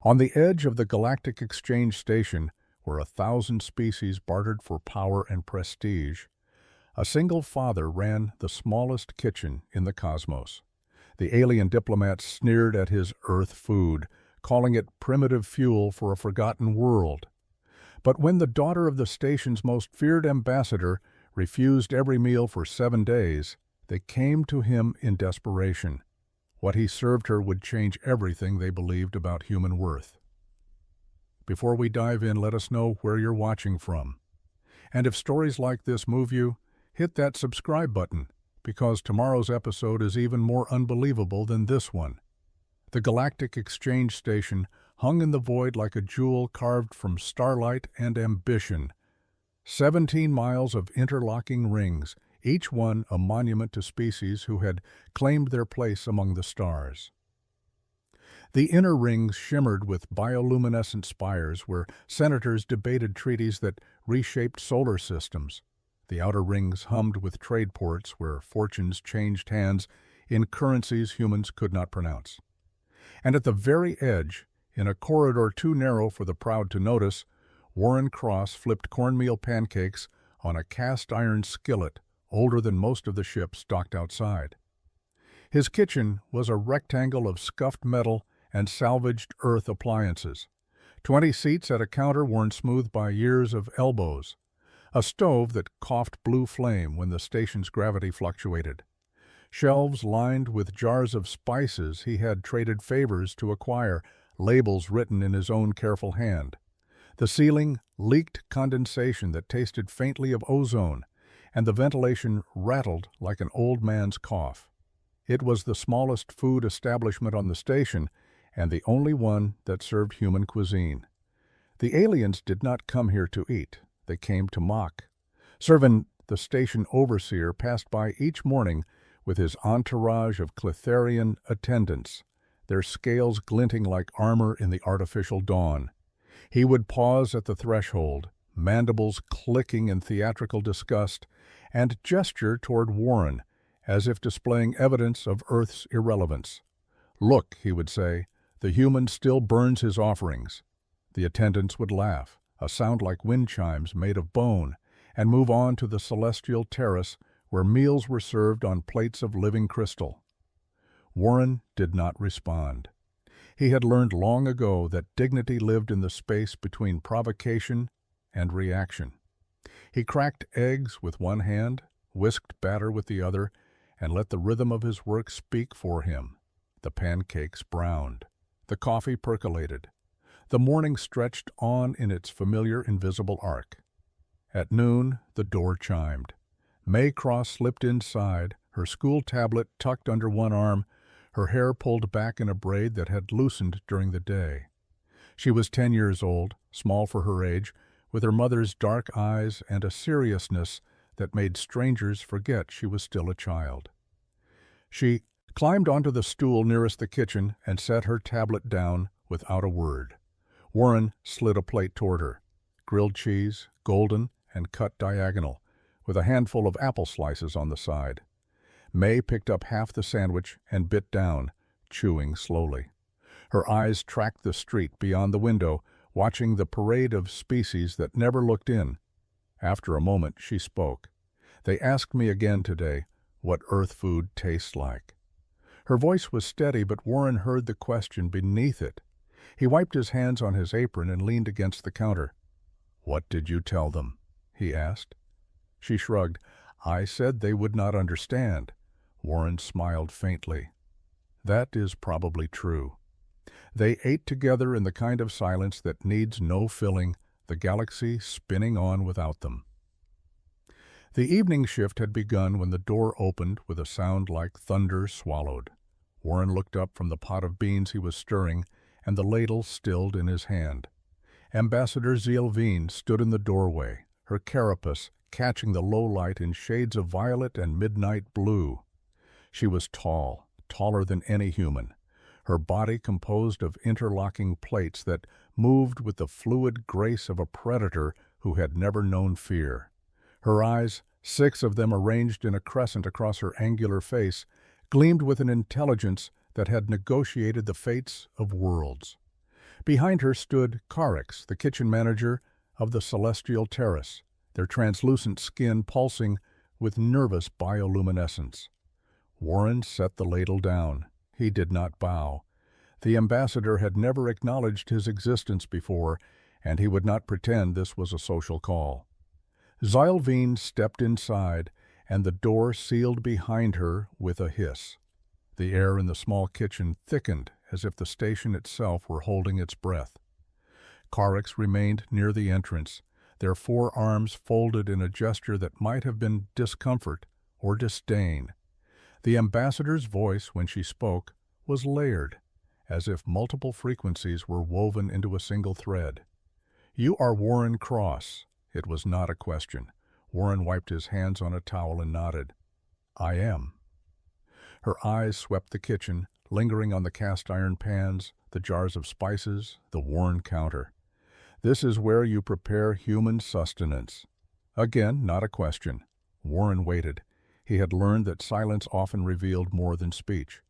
On the edge of the galactic exchange station, where 1,000 species bartered for power and prestige, a single father ran the smallest kitchen in the cosmos. The alien diplomats sneered at his Earth food, calling it primitive fuel for a forgotten world. But when the daughter of the station's most feared ambassador refused every meal for 7 days, they came to him in desperation. What he served her would change everything they believed about human worth. Before we dive in, let us know where you're watching from. And if stories like this move you, hit that subscribe button, because tomorrow's episode is even more unbelievable than this one. The Galactic Exchange Station hung in the void like a jewel carved from starlight and ambition. 17 miles of interlocking rings, each one a monument to species who had claimed their place among the stars. The inner rings shimmered with bioluminescent spires where senators debated treaties that reshaped solar systems. The outer rings hummed with trade ports where fortunes changed hands in currencies humans could not pronounce. And at the very edge, in a corridor too narrow for the proud to notice, Warren Cross flipped cornmeal pancakes on a cast-iron skillet older than most of the ships docked outside. His kitchen was a rectangle of scuffed metal and salvaged earth appliances. 20 seats at a counter worn smooth by years of elbows. A stove that coughed blue flame when the station's gravity fluctuated. Shelves lined with jars of spices he had traded favors to acquire, labels written in his own careful hand. The ceiling leaked condensation that tasted faintly of ozone, and the ventilation rattled like an old man's cough. It was the smallest food establishment on the station, and the only one that served human cuisine. The aliens did not come here to eat, they came to mock. Servant, the station overseer, passed by each morning with his entourage of Clitherian attendants, their scales glinting like armor in the artificial dawn. He would pause at the threshold, mandibles clicking in theatrical disgust, and gesture toward Warren, as if displaying evidence of Earth's irrelevance. "Look," he would say, "the human still burns his offerings." The attendants would laugh, a sound like wind chimes made of bone, and move on to the celestial terrace where meals were served on plates of living crystal. Warren did not respond. He had learned long ago that dignity lived in the space between provocation and reaction. He cracked eggs with one hand, whisked batter with the other, and let the rhythm of his work speak for him. The pancakes browned. The coffee percolated. The morning stretched on in its familiar invisible arc. At noon, the door chimed. May Cross slipped inside, her school tablet tucked under one arm, her hair pulled back in a braid that had loosened during the day. She was 10 years old, small for her age, with her mother's dark eyes and a seriousness that made strangers forget she was still a child. She climbed onto the stool nearest the kitchen and set her tablet down without a word. Warren slid a plate toward her, grilled cheese, golden and cut diagonal, with a handful of apple slices on the side. May picked up half the sandwich and bit down, chewing slowly. Her eyes tracked the street beyond the window, watching the parade of species that never looked in. After a moment, she spoke. "They asked me again today what Earth food tastes like." Her voice was steady, but Warren heard the question beneath it. He wiped his hands on his apron and leaned against the counter. "What did you tell them?" he asked. She shrugged. "I said they would not understand." Warren smiled faintly. "That is probably true." They ate together in the kind of silence that needs no filling, the galaxy spinning on without them. The evening shift had begun when the door opened with a sound like thunder swallowed. Warren looked up from the pot of beans he was stirring, and the ladle stilled in his hand. Ambassador Zielvine stood in the doorway, her carapace catching the low light in shades of violet and midnight blue. She was tall, taller than any human, her body composed of interlocking plates that moved with the fluid grace of a predator who had never known fear. Her eyes, 6 of them arranged in a crescent across her angular face, gleamed with an intelligence that had negotiated the fates of worlds. Behind her stood Carix, the kitchen manager of the Celestial Terrace, their translucent skin pulsing with nervous bioluminescence. Warren set the ladle down. He did not bow. The ambassador had never acknowledged his existence before, and he would not pretend this was a social call. Xylvine stepped inside, and the door sealed behind her with a hiss. The air in the small kitchen thickened as if the station itself were holding its breath. Carix remained near the entrance, their forearms folded in a gesture that might have been discomfort or disdain. The ambassador's voice, when she spoke, was layered, as if multiple frequencies were woven into a single thread. "You are Warren Cross." It was not a question. Warren wiped his hands on a towel and nodded. "I am." Her eyes swept the kitchen, lingering on the cast-iron pans, the jars of spices, the worn counter. "This is where you prepare human sustenance." Again, not a question. Warren waited. He had learned that silence often revealed more than speech.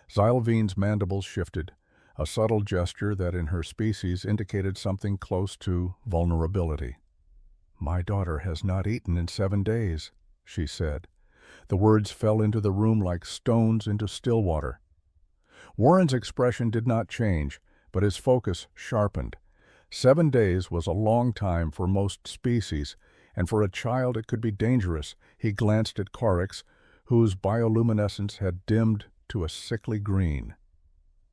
Xylvine's mandibles shifted, a subtle gesture that in her species indicated something close to vulnerability. "My daughter has not eaten in 7 days," she said. The words fell into the room like stones into still water. Warren's expression did not change, but his focus sharpened. 7 days was a long time for most species, and for a child it could be dangerous. He glanced at Carix, whose bioluminescence had dimmed to a sickly green.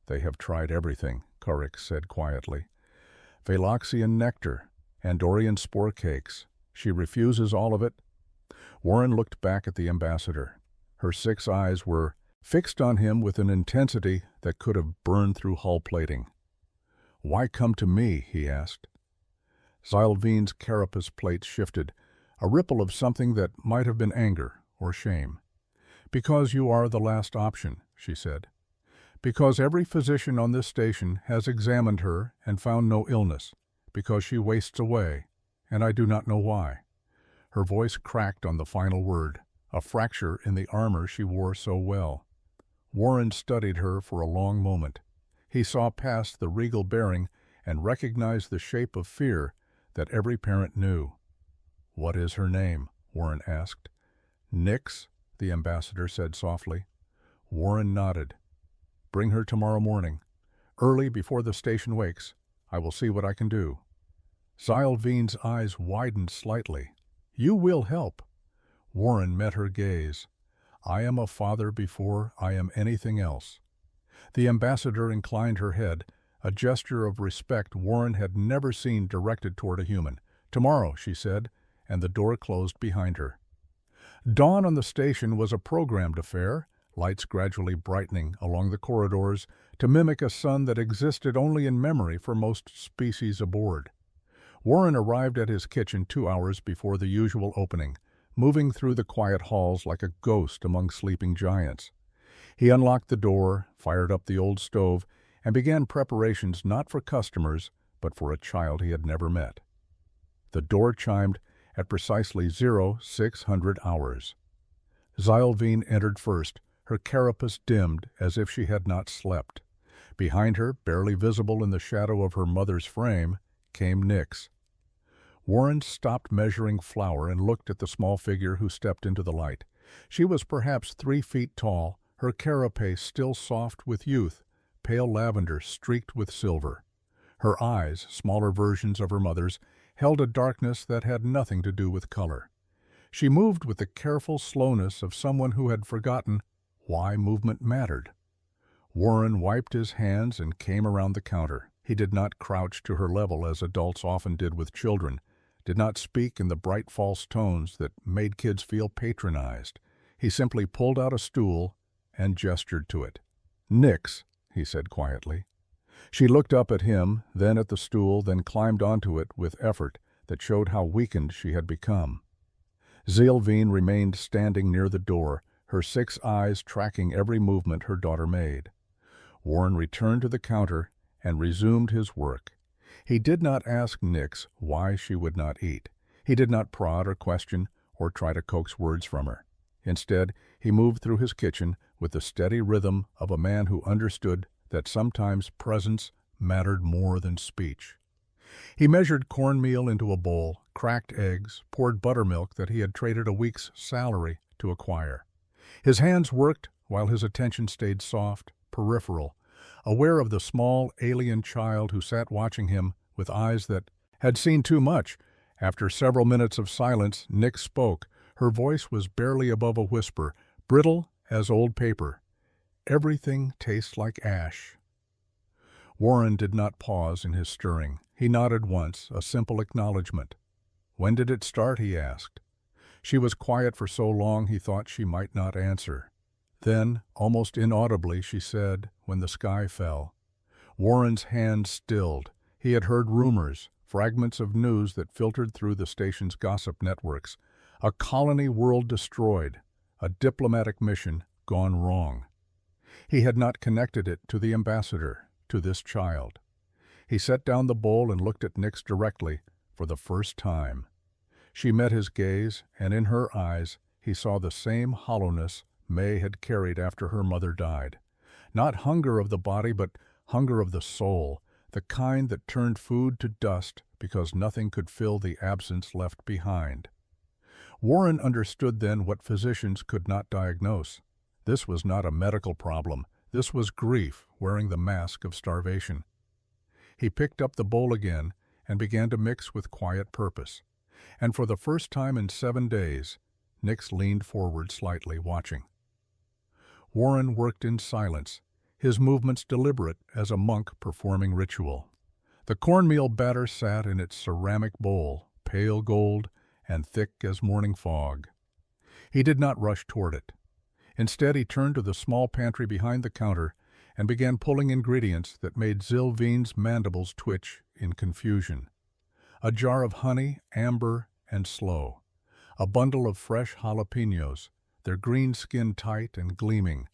"They have tried everything," Carix said quietly. "Phloxian nectar, Andorian spore cakes. She refuses all of it." Warren looked back at the ambassador. Her 6 eyes were fixed on him with an intensity that could have burned through hull plating. "Why come to me?" he asked. Xylvine's carapace plate shifted, a ripple of something that might have been anger or shame. "Because you are the last option," she said. "Because every physician on this station has examined her and found no illness. Because she wastes away, and I do not know why." Her voice cracked on the final word, a fracture in the armor she wore so well. Warren studied her for a long moment. He saw past the regal bearing and recognized the shape of fear that every parent knew. "What is her name?" Warren asked. "Nix," the ambassador said softly. Warren nodded. "Bring her tomorrow morning. Early, before the station wakes. I will see what I can do." Xylvine's eyes widened slightly. "You will help." Warren met her gaze. "I am a father before I am anything else." The ambassador inclined her head, a gesture of respect Warren had never seen directed toward a human. "Tomorrow," she said, and the door closed behind her. Dawn on the station was a programmed affair, lights gradually brightening along the corridors to mimic a sun that existed only in memory for most species aboard. Warren arrived at his kitchen 2 hours before the usual opening, moving through the quiet halls like a ghost among sleeping giants. He unlocked the door, fired up the old stove, and began preparations not for customers, but for a child he had never met. The door chimed at precisely 0600 hours. Xylvine entered first, her carapace dimmed as if she had not slept. Behind her, barely visible in the shadow of her mother's frame, came Nix. Warren stopped measuring flour and looked at the small figure who stepped into the light. She was perhaps 3 feet tall, her carapace still soft with youth, pale lavender streaked with silver. Her eyes, smaller versions of her mother's, held a darkness that had nothing to do with color. She moved with the careful slowness of someone who had forgotten why movement mattered. Warren wiped his hands and came around the counter. He did not crouch to her level as adults often did with children, did not speak in the bright false tones that made kids feel patronized. He simply pulled out a stool and gestured to it. "Nix," he said quietly. She looked up at him, then at the stool, then climbed onto it with effort that showed how weakened she had become. Xylvine remained standing near the door, her 6 eyes tracking every movement her daughter made. Warren returned to the counter and resumed his work. He did not ask Nix why she would not eat. He did not prod or question or try to coax words from her. Instead, he moved through his kitchen with the steady rhythm of a man who understood that sometimes presence mattered more than speech. He measured cornmeal into a bowl, cracked eggs, poured buttermilk that he had traded a week's salary to acquire. His hands worked while his attention stayed soft, peripheral, aware of the small, alien child who sat watching him with eyes that had seen too much. After several minutes of silence, Nix spoke. Her voice was barely above a whisper, brittle as old paper. "Everything tastes like ash." Warren did not pause in his stirring. He nodded once, a simple acknowledgement. "When did it start?" he asked. She was quiet for so long he thought she might not answer. Then, almost inaudibly, she said, "When the sky fell." Warren's hand stilled. He had heard rumors, fragments of news that filtered through the station's gossip networks. A colony world destroyed, a diplomatic mission gone wrong. He had not connected it to the ambassador, to this child. He set down the bowl and looked at Nix directly for the first time. She met his gaze, and in her eyes he saw the same hollowness May had carried after her mother died. Not hunger of the body, but hunger of the soul, the kind that turned food to dust because nothing could fill the absence left behind. Warren understood then what physicians could not diagnose. This was not a medical problem. This was grief wearing the mask of starvation. He picked up the bowl again and began to mix with quiet purpose. And for the first time in 7 days, Nix leaned forward slightly, watching. Warren worked in silence, his movements deliberate as a monk performing ritual. The cornmeal batter sat in its ceramic bowl, pale gold and thick as morning fog. He did not rush toward it. Instead, he turned to the small pantry behind the counter and began pulling ingredients that made Zylvine's mandibles twitch in confusion. A jar of honey, amber and slow. A bundle of fresh jalapeños, their green skin tight and gleaming.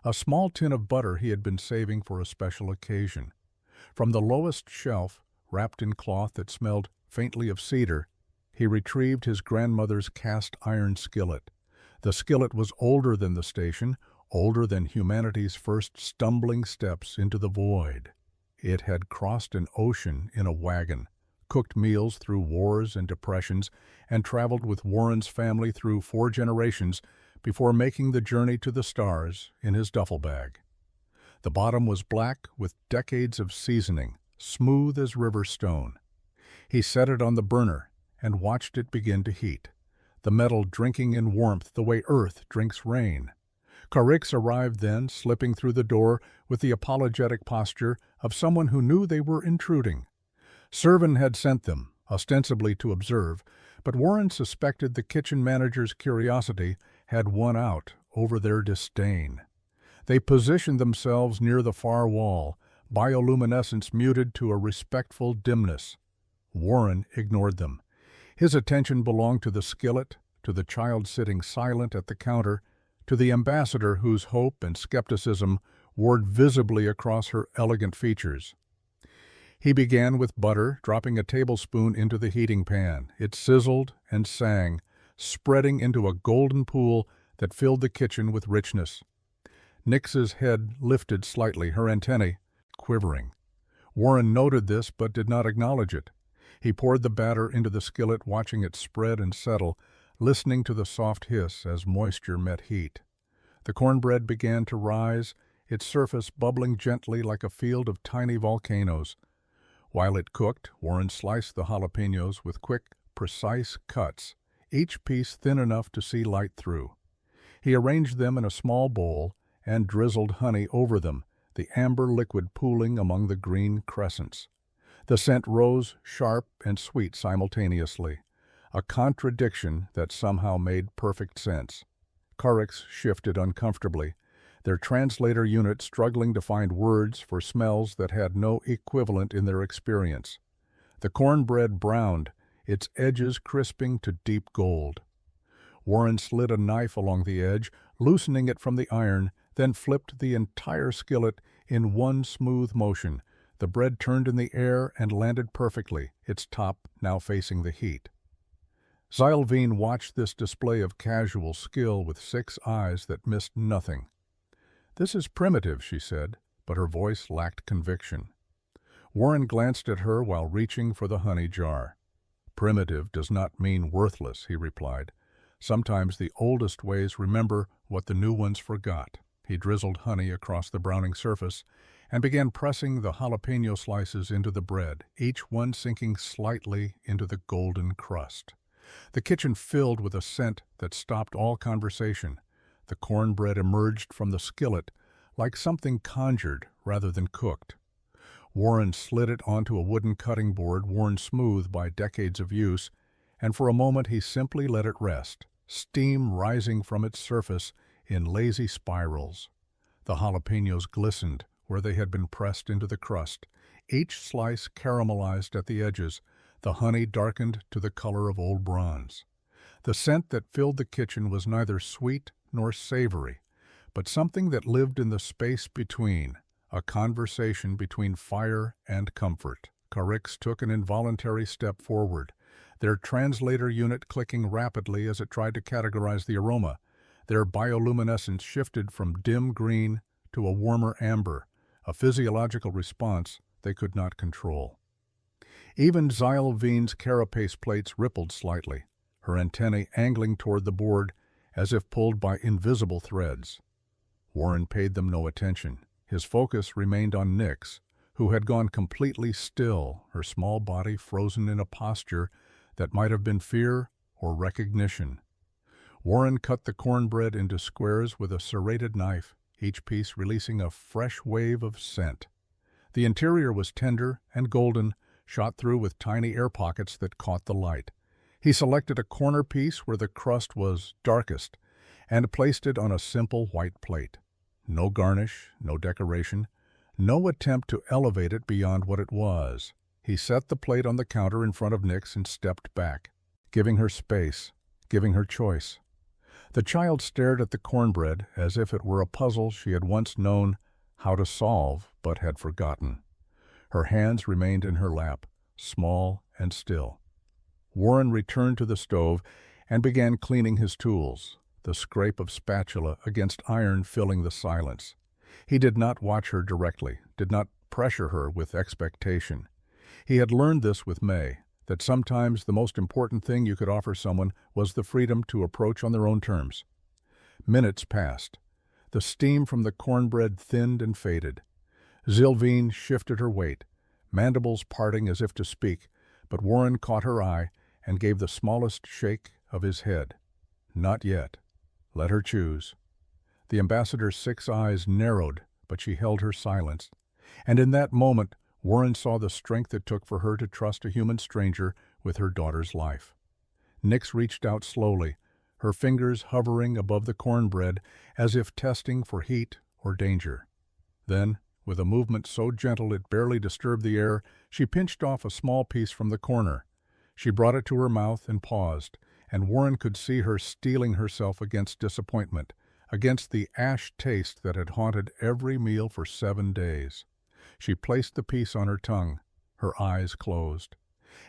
A small tin of butter he had been saving for a special occasion. From the lowest shelf, wrapped in cloth that smelled faintly of cedar, he retrieved his grandmother's cast iron skillet. The skillet was older than the station, older than humanity's first stumbling steps into the void. It had crossed an ocean in a wagon, cooked meals through wars and depressions, and traveled with Warren's family through 4 generations before making the journey to the stars in his duffel bag. The bottom was black with decades of seasoning, smooth as river stone. He set it on the burner and watched it begin to heat, the metal drinking in warmth the way earth drinks rain. Carrix arrived then, slipping through the door with the apologetic posture of someone who knew they were intruding. Servin had sent them, ostensibly to observe, but Warren suspected the kitchen manager's curiosity had won out over their disdain. They positioned themselves near the far wall, bioluminescence muted to a respectful dimness. Warren ignored them. His attention belonged to the skillet, to the child sitting silent at the counter, to the ambassador whose hope and skepticism warred visibly across her elegant features. He began with butter, dropping a tablespoon into the heating pan. It sizzled and sang, spreading into a golden pool that filled the kitchen with richness. Nix's head lifted slightly, her antennae quivering. Warren noted this but did not acknowledge it. He poured the batter into the skillet, watching it spread and settle, listening to the soft hiss as moisture met heat. The cornbread began to rise, its surface bubbling gently like a field of tiny volcanoes. While it cooked, Warren sliced the jalapeños with quick, precise cuts, each piece thin enough to see light through. He arranged them in a small bowl and drizzled honey over them, the amber liquid pooling among the green crescents. The scent rose sharp and sweet simultaneously, a contradiction that somehow made perfect sense. Carrix shifted uncomfortably, their translator unit struggling to find words for smells that had no equivalent in their experience. The cornbread browned, its edges crisping to deep gold. Warren slid a knife along the edge, loosening it from the iron, then flipped the entire skillet in one smooth motion. The bread turned in the air and landed perfectly, its top now facing the heat. Zylvine watched this display of casual skill with 6 eyes that missed nothing. "This is primitive," she said, but her voice lacked conviction. Warren glanced at her while reaching for the honey jar. "Primitive does not mean worthless," he replied. "Sometimes the oldest ways remember what the new ones forgot." He drizzled honey across the browning surface and began pressing the jalapeno slices into the bread, each one sinking slightly into the golden crust. The kitchen filled with a scent that stopped all conversation. The cornbread emerged from the skillet like something conjured rather than cooked. Warren slid it onto a wooden cutting board worn smooth by decades of use, and for a moment he simply let it rest, steam rising from its surface in lazy spirals. The jalapenos glistened where they had been pressed into the crust, each slice caramelized at the edges, the honey darkened to the color of old bronze. The scent that filled the kitchen was neither sweet nor savory, but something that lived in the space between, a conversation between fire and comfort. Carrix took an involuntary step forward, their translator unit clicking rapidly as it tried to categorize the aroma. Their bioluminescence shifted from dim green to a warmer amber, a physiological response they could not control. Even Xylvine's carapace plates rippled slightly, her antennae angling toward the board as if pulled by invisible threads. Warren paid them no attention. His focus remained on Nyx, who had gone completely still, her small body frozen in a posture that might have been fear or recognition. Warren cut the cornbread into squares with a serrated knife, each piece releasing a fresh wave of scent. The interior was tender and golden, shot through with tiny air pockets that caught the light. He selected a corner piece where the crust was darkest and placed it on a simple white plate. No garnish, no decoration, no attempt to elevate it beyond what it was. He set the plate on the counter in front of Nyx and stepped back, giving her space, giving her choice. The child stared at the cornbread as if it were a puzzle she had once known how to solve but had forgotten. Her hands remained in her lap, small and still. Warren returned to the stove and began cleaning his tools, the scrape of spatula against iron filling the silence. He did not watch her directly, did not pressure her with expectation. He had learned this with May, that sometimes the most important thing you could offer someone was the freedom to approach on their own terms. Minutes passed. The steam from the cornbread thinned and faded. Xylvine shifted her weight, mandibles parting as if to speak, but Warren caught her eye and gave the smallest shake of his head. Not yet. Let her choose. The ambassador's 6 eyes narrowed, but she held her silence. And in that moment, Warren saw the strength it took for her to trust a human stranger with her daughter's life. Nyx reached out slowly, her fingers hovering above the cornbread as if testing for heat or danger. Then, with a movement so gentle it barely disturbed the air, she pinched off a small piece from the corner. She brought it to her mouth and paused, and Warren could see her steeling herself against disappointment, against the ash taste that had haunted every meal for 7 days. She placed the piece on her tongue, her eyes closed.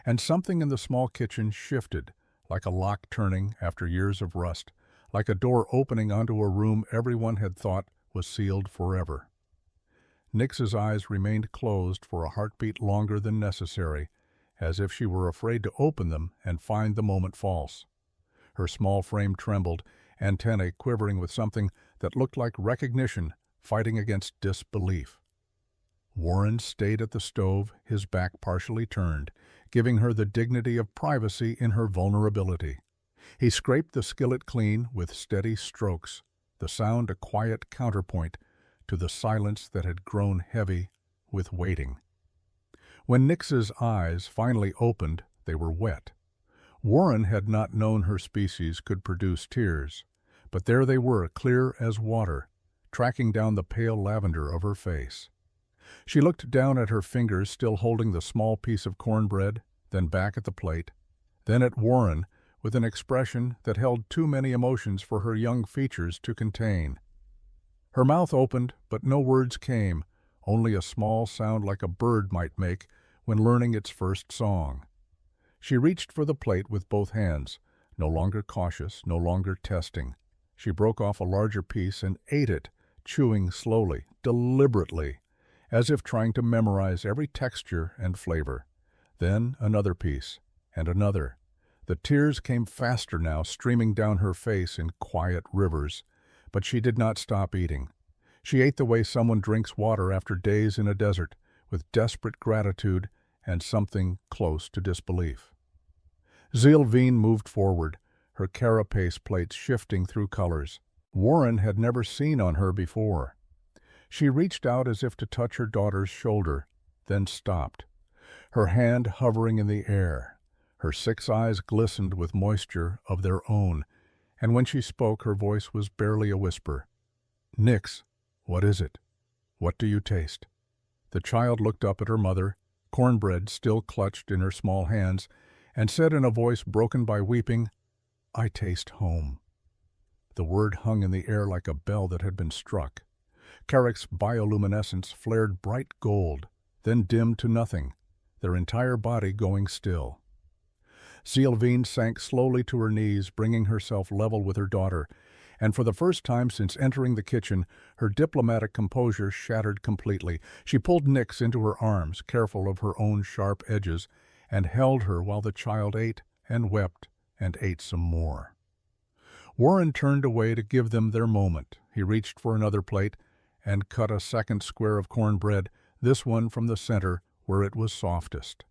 And something in the small kitchen shifted, like a lock turning after years of rust, like a door opening onto a room everyone had thought was sealed forever. Nyx's eyes remained closed for a heartbeat longer than necessary, as if she were afraid to open them and find the moment false. Her small frame trembled, antennae quivering with something that looked like recognition fighting against disbelief. Warren stayed at the stove, his back partially turned, giving her the dignity of privacy in her vulnerability. He scraped the skillet clean with steady strokes, the sound a quiet counterpoint to the silence that had grown heavy with waiting. When Nyx's eyes finally opened, they were wet. Warren had not known her species could produce tears, but there they were, clear as water, tracking down the pale lavender of her face. She looked down at her fingers still holding the small piece of cornbread, then back at the plate, then at Warren with an expression that held too many emotions for her young features to contain. Her mouth opened, but no words came, only a small sound like a bird might make when learning its first song. She reached for the plate with both hands, no longer cautious, no longer testing. She broke off a larger piece and ate it, chewing slowly, deliberately, as if trying to memorize every texture and flavor. Then another piece, and another. The tears came faster now, streaming down her face in quiet rivers. But she did not stop eating. She ate the way someone drinks water after days in a desert, with desperate gratitude and something close to disbelief. Zilvine moved forward, her carapace plates shifting through colors. Warren had never seen on her before. She reached out as if to touch her daughter's shoulder, then stopped, her hand hovering in the air. Her 6 eyes glistened with moisture of their own, and when she spoke, her voice was barely a whisper. "Nix, what is it? What do you taste?" The child looked up at her mother, Cornbread still clutched in her small hands, and said in a voice broken by weeping, "I taste home." The word hung in the air like a bell that had been struck. Carrick's bioluminescence flared bright gold, then dimmed to nothing, their entire body going still. Zilvine sank slowly to her knees, bringing herself level with her daughter, and for the first time since entering the kitchen, her diplomatic composure shattered completely. She pulled Nix into her arms, careful of her own sharp edges, and held her while the child ate and wept and ate some more. Warren turned away to give them their moment. He reached for another plate and cut a second square of cornbread, this one from the center where it was softest.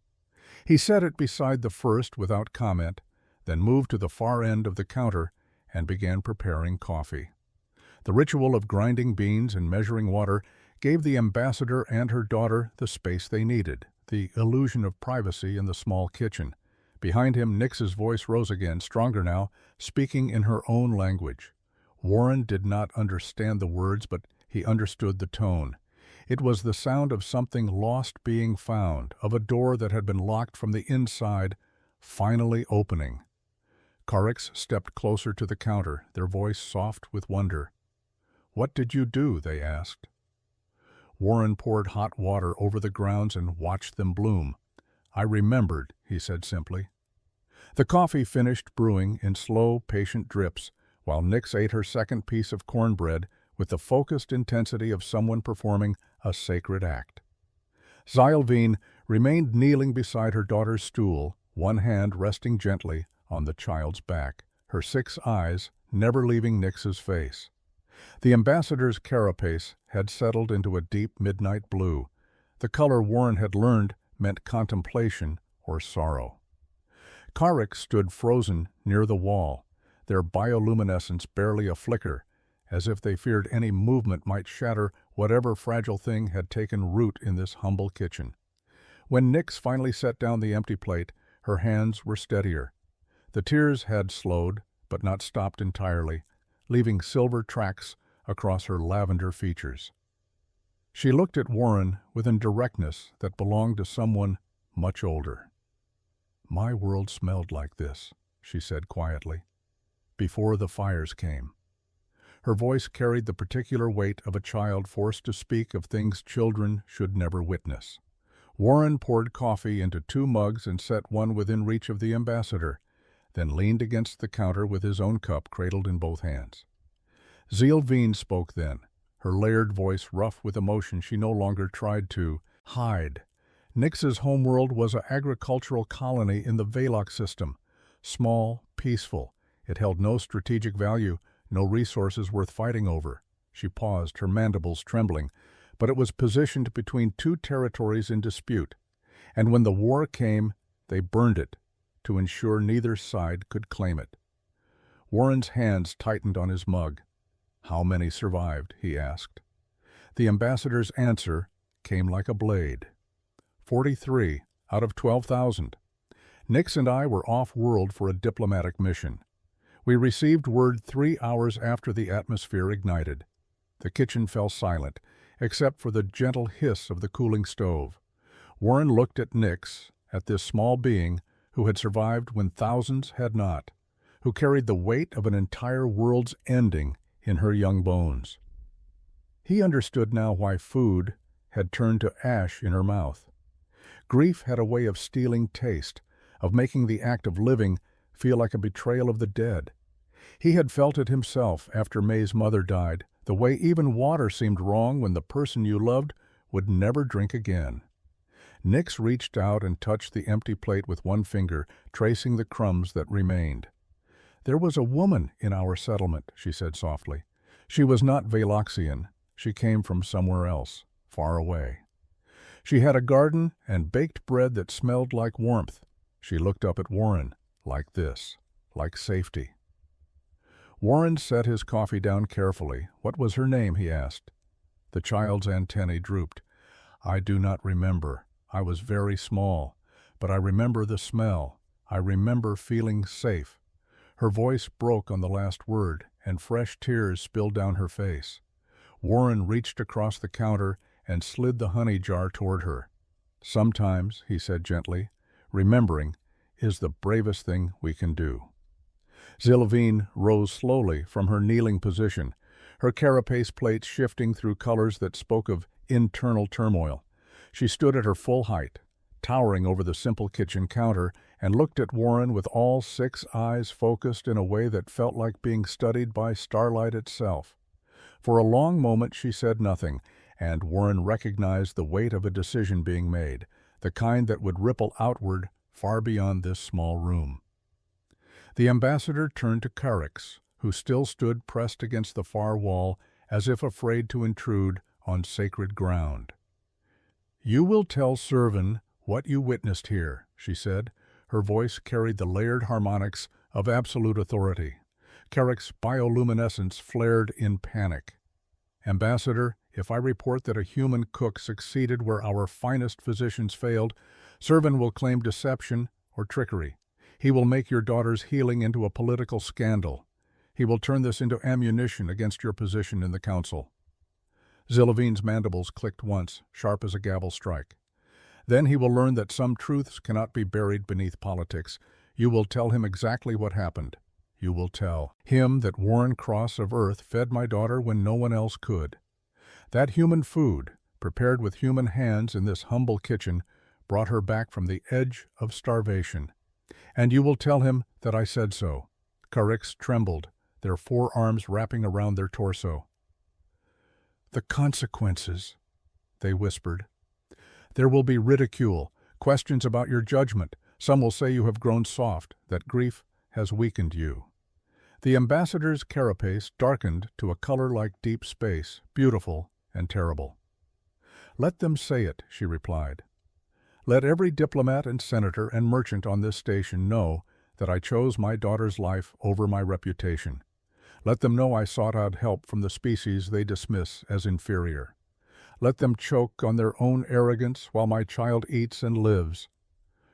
He set it beside the first without comment, then moved to the far end of the counter and began preparing coffee. The ritual of grinding beans and measuring water gave the ambassador and her daughter the space they needed, the illusion of privacy in the small kitchen. Behind him, Nix's voice rose again, stronger now, speaking in her own language. Warren did not understand the words, but he understood the tone. It was the sound of something lost being found, of a door that had been locked from the inside, finally opening. Carricks stepped closer to the counter, their voice soft with wonder. "What did you do?" they asked. Warren poured hot water over the grounds and watched them bloom. "I remembered," he said simply. The coffee finished brewing in slow, patient drips, while Nix ate her second piece of cornbread with the focused intensity of someone performing a sacred act. Zilvine remained kneeling beside her daughter's stool, one hand resting gently on the child's back, her 6 eyes never leaving Nix's face. The ambassador's carapace had settled into a deep midnight blue, the color Warren had learned meant contemplation or sorrow. Carrick stood frozen near the wall, their bioluminescence barely a flicker, as if they feared any movement might shatter whatever fragile thing had taken root in this humble kitchen. When Nix finally set down the empty plate, her hands were steadier. The tears had slowed, but not stopped entirely, leaving silver tracks across her lavender features. She looked at Warren with a directness that belonged to someone much older. "My world smelled like this," she said quietly, "before the fires came." Her voice carried the particular weight of a child forced to speak of things children should never witness. Warren poured coffee into 2 mugs and set one within reach of the ambassador, then leaned against the counter with his own cup cradled in both hands. Zilvine spoke then, her layered voice rough with emotion she no longer tried to hide. Nix's homeworld was an agricultural colony in the Veloc system, small, peaceful. It held no strategic value, no resources worth fighting over. She paused, her mandibles trembling, but it was positioned between 2 territories in dispute, and when the war came, they burned it to ensure neither side could claim it. Warren's hands tightened on his mug. "How many survived?" he asked. The ambassador's answer came like a blade. 43 out of 12,000. Nix and I were off-world for a diplomatic mission. We received word 3 hours after the atmosphere ignited. The kitchen fell silent, except for the gentle hiss of the cooling stove. Warren looked at Nix, at this small being who had survived when thousands had not, who carried the weight of an entire world's ending in her young bones. He understood now why food had turned to ash in her mouth. Grief had a way of stealing taste, of making the act of living feel like a betrayal of the dead. He had felt it himself after May's mother died, the way even water seemed wrong when the person you loved would never drink again. Nix reached out and touched the empty plate with one finger, tracing the crumbs that remained. "There was a woman in our settlement," she said softly. "She was not Veloxian. She came from somewhere else, far away. She had a garden and baked bread that smelled like warmth. She looked up at Warren, like this, like safety." Warren set his coffee down carefully. "What was her name?" he asked. The child's antennae drooped. "I do not remember. I was very small. But I remember the smell. I remember feeling safe." Her voice broke on the last word, and fresh tears spilled down her face. Warren reached across the counter and slid the honey jar toward her. "Sometimes," he said gently, "remembering is the bravest thing we can do." Zilvine rose slowly from her kneeling position, her carapace plates shifting through colors that spoke of internal turmoil. She stood at her full height, towering over the simple kitchen counter, and looked at Warren with all 6 eyes focused in a way that felt like being studied by starlight itself. For a long moment she said nothing, and Warren recognized the weight of a decision being made, the kind that would ripple outward far beyond this small room. The ambassador turned to Carrix, who still stood pressed against the far wall, as if afraid to intrude on sacred ground. "You will tell Servin what you witnessed here," she said. Her voice carried the layered harmonics of absolute authority. Carrick's bioluminescence flared in panic. "Ambassador, if I report that a human cook succeeded where our finest physicians failed, Servin will claim deception or trickery. He will make your daughter's healing into a political scandal. He will turn this into ammunition against your position in the council." Zilvine's mandibles clicked once, sharp as a gavel strike. "Then he will learn that some truths cannot be buried beneath politics. You will tell him exactly what happened. You will tell him that Warren Cross of Earth fed my daughter when no one else could. That human food, prepared with human hands in this humble kitchen, brought her back from the edge of starvation. And you will tell him that I said so." Carrix trembled, their forearms wrapping around their torso. "The consequences," they whispered. "There will be ridicule, questions about your judgment. Some will say you have grown soft, that grief has weakened you." The ambassador's carapace darkened to a color like deep space, beautiful and terrible. "Let them say it," she replied. "Let every diplomat and senator and merchant on this station know that I chose my daughter's life over my reputation. Let them know I sought out help from the species they dismiss as inferior. Let them choke on their own arrogance while my child eats and lives."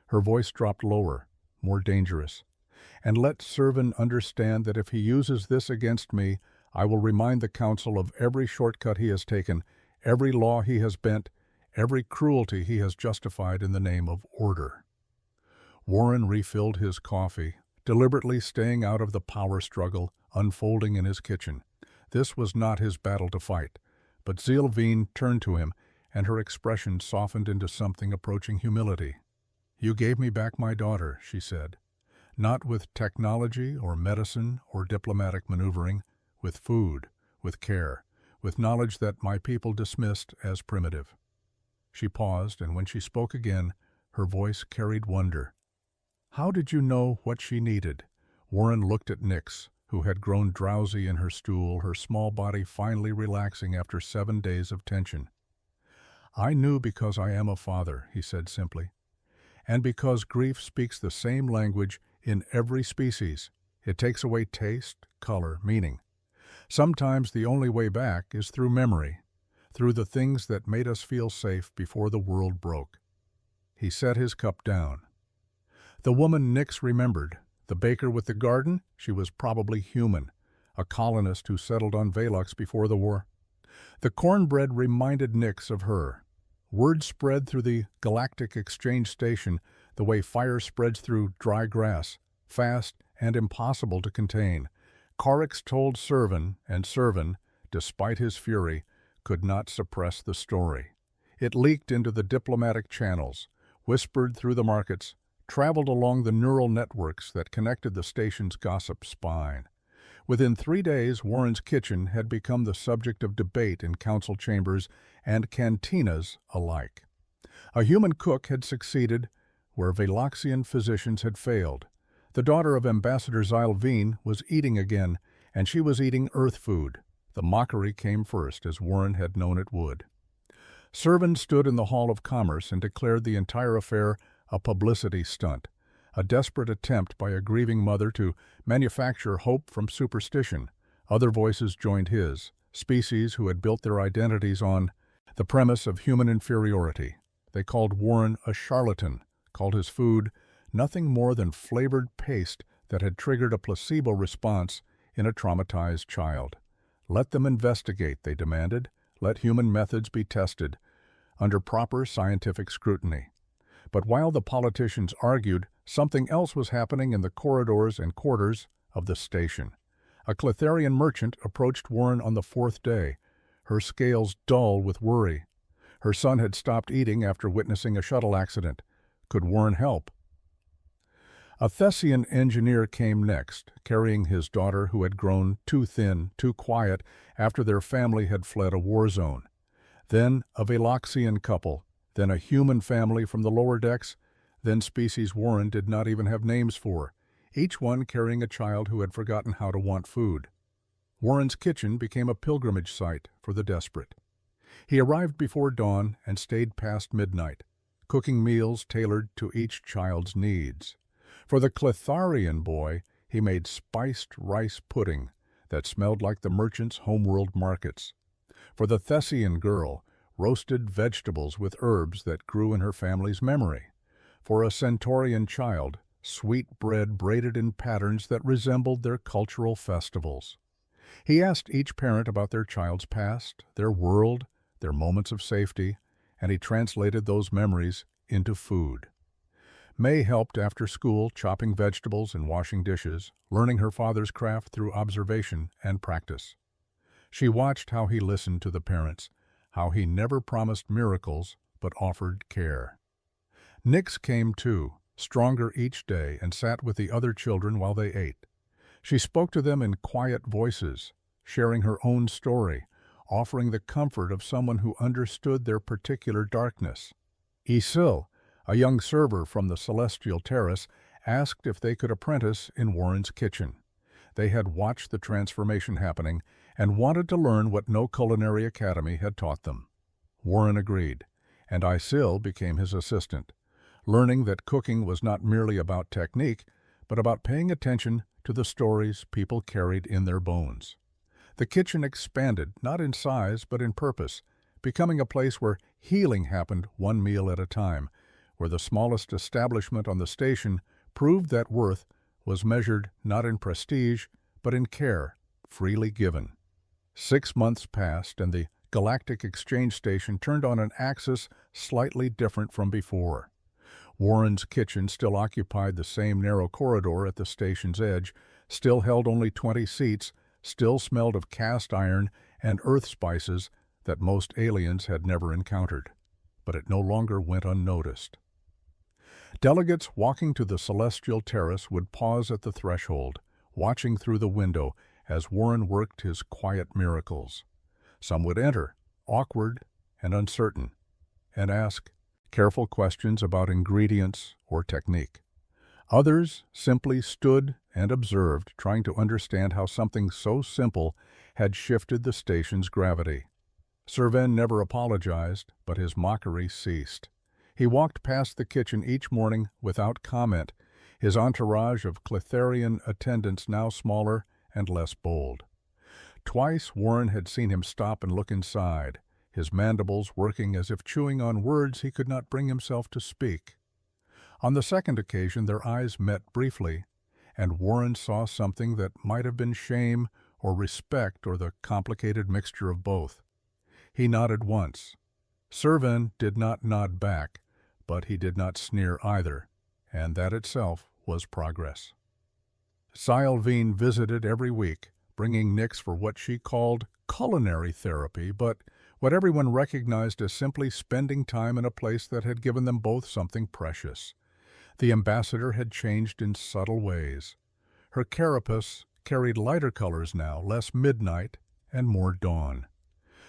Her voice dropped lower, more dangerous. "And let Servin understand that if he uses this against me, I will remind the council of every shortcut he has taken, every law he has bent, every cruelty he has justified in the name of order." Warren refilled his coffee, deliberately staying out of the power struggle unfolding in his kitchen. This was not his battle to fight, but Zilvine turned to him, and her expression softened into something approaching humility. "You gave me back my daughter," she said. "Not with technology or medicine or diplomatic maneuvering, with food, with care, with knowledge that my people dismissed as primitive." She paused, and when she spoke again, her voice carried wonder. "How did you know what she needed?" Warren looked at Nix, who had grown drowsy in her stool, her small body finally relaxing after 7 days of tension. "I knew because I am a father," he said simply. "And because grief speaks the same language in every species. It takes away taste, color, meaning. Sometimes the only way back is through memory, through the things that made us feel safe before the world broke." He set his cup down. The woman Nix remembered, the baker with the garden, she was probably human, a colonist who settled on Velox before the war. The cornbread reminded Nix of her. Word spread through the galactic exchange station the way fire spreads through dry grass, fast and impossible to contain. Carrix told Servin, and Servin, despite his fury, could not suppress the story. It leaked into the diplomatic channels, whispered through the markets, traveled along the neural networks that connected the station's gossip spine. Within 3 days, Warren's kitchen had become the subject of debate in council chambers and cantinas alike. A human cook had succeeded where Veloxian physicians had failed. The daughter of Ambassador Zylvine was eating again, and she was eating earth food. The mockery came first, as Warren had known it would. Servan stood in the Hall of Commerce and declared the entire affair a publicity stunt, a desperate attempt by a grieving mother to manufacture hope from superstition. Other voices joined his, species who had built their identities on the premise of human inferiority. They called Warren a charlatan, called his food nothing more than flavored paste that had triggered a placebo response in a traumatized child. Let them investigate, they demanded. Let human methods be tested under proper scientific scrutiny. But while the politicians argued, something else was happening in the corridors and quarters of the station. A Clitherian merchant approached Warren on the 4th day, her scales dull with worry. Her son had stopped eating after witnessing a shuttle accident. Could Warren help? A Thessian engineer came next, carrying his daughter who had grown too thin, too quiet, after their family had fled a war zone. Then a Veloxian couple, then a human family from the lower decks, then species Warren did not even have names for, each one carrying a child who had forgotten how to want food. Warren's kitchen became a pilgrimage site for the desperate. He arrived before dawn and stayed past midnight, cooking meals tailored to each child's needs. For the Clitharian boy, he made spiced rice pudding that smelled like the merchant's homeworld markets. For the Thessian girl, roasted vegetables with herbs that grew in her family's memory. For a Centaurian child, sweet bread braided in patterns that resembled their cultural festivals. He asked each parent about their child's past, their world, their moments of safety, and he translated those memories into food. May helped after school, chopping vegetables and washing dishes, learning her father's craft through observation and practice. She watched how he listened to the parents, how he never promised miracles but offered care. Nix came too, stronger each day, and sat with the other children while they ate. She spoke to them in quiet voices, sharing her own story, offering the comfort of someone who understood their particular darkness. Isil, a young server from the Celestial Terrace, asked if they could apprentice in Warren's kitchen. They had watched the transformation happening and wanted to learn what no culinary academy had taught them. Warren agreed, and Isil became his assistant, learning that cooking was not merely about technique, but about paying attention to the stories people carried in their bones. The kitchen expanded, not in size, but in purpose, becoming a place where healing happened one meal at a time, where the smallest establishment on the station proved that worth was measured not in prestige, but in care, freely given. 6 months passed, and the Galactic Exchange Station turned on an axis slightly different from before. Warren's kitchen still occupied the same narrow corridor at the station's edge, still held only 20 seats, still smelled of cast iron and earth spices that most aliens had never encountered. But it no longer went unnoticed. Delegates walking to the Celestial Terrace would pause at the threshold, watching through the window as Warren worked his quiet miracles. Some would enter, awkward and uncertain, and ask careful questions about ingredients or technique. Others simply stood and observed, trying to understand how something so simple had shifted the station's gravity. Servan never apologized, but his mockery ceased. He walked past the kitchen each morning without comment, his entourage of Clitherian attendants now smaller and less bold. Twice Warren had seen him stop and look inside, his mandibles working as if chewing on words he could not bring himself to speak. On the second occasion their eyes met briefly, and Warren saw something that might have been shame or respect or the complicated mixture of both. He nodded once. Servan did not nod back, but he did not sneer either, and that itself was progress. Zylvine visited every week, bringing Nix for what she called culinary therapy, but what everyone recognized as simply spending time in a place that had given them both something precious. The ambassador had changed in subtle ways. Her carapace carried lighter colors now, less midnight and more dawn.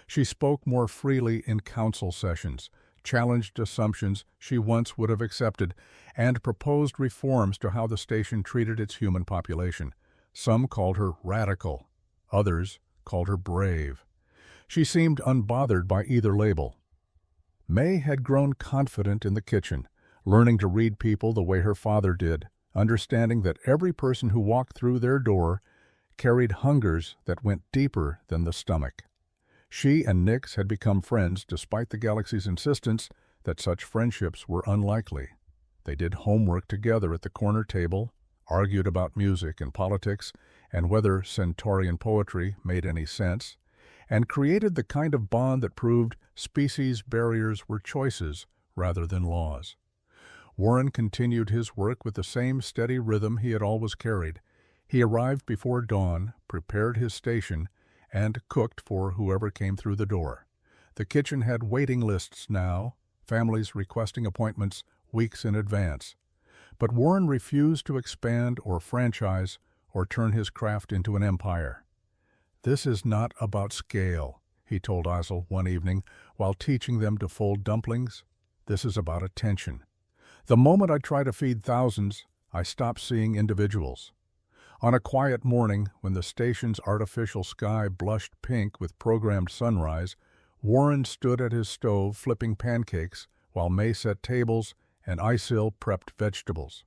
She spoke more freely in council sessions, challenged assumptions she once would have accepted, and proposed reforms to how the station treated its human population. Some called her radical, others called her brave. She seemed unbothered by either label. May had grown confident in the kitchen, learning to read people the way her father did, understanding that every person who walked through their door carried hungers that went deeper than the stomach. She and Nix had become friends despite the galaxy's insistence that such friendships were unlikely. They did homework together at the corner table, argued about music and politics and whether Centaurian poetry made any sense, and created the kind of bond that proved species barriers were choices rather than laws. Warren continued his work with the same steady rhythm he had always carried. He arrived before dawn, prepared his station, and cooked for whoever came through the door. The kitchen had waiting lists now, families requesting appointments weeks in advance. But Warren refused to expand or franchise or turn his craft into an empire. "This is not about scale," he told Azel one evening while teaching them to fold dumplings. "This is about attention. The moment I try to feed thousands, I stop seeing individuals." On a quiet morning, when the station's artificial sky blushed pink with programmed sunrise, Warren stood at his stove flipping pancakes while May set tables and Isil prepped vegetables.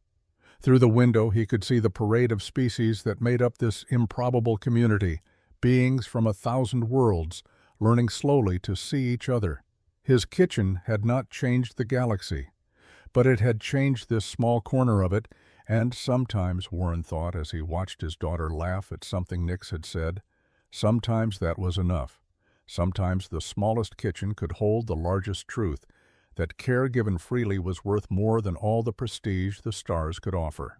Through the window he could see the parade of species that made up this improbable community, beings from 1,000 worlds, learning slowly to see each other. His kitchen had not changed the galaxy, but it had changed this small corner of it, and sometimes, Warren thought as he watched his daughter laugh at something Nix had said, sometimes that was enough. Sometimes the smallest kitchen could hold the largest truth, that care given freely was worth more than all the prestige the stars could offer.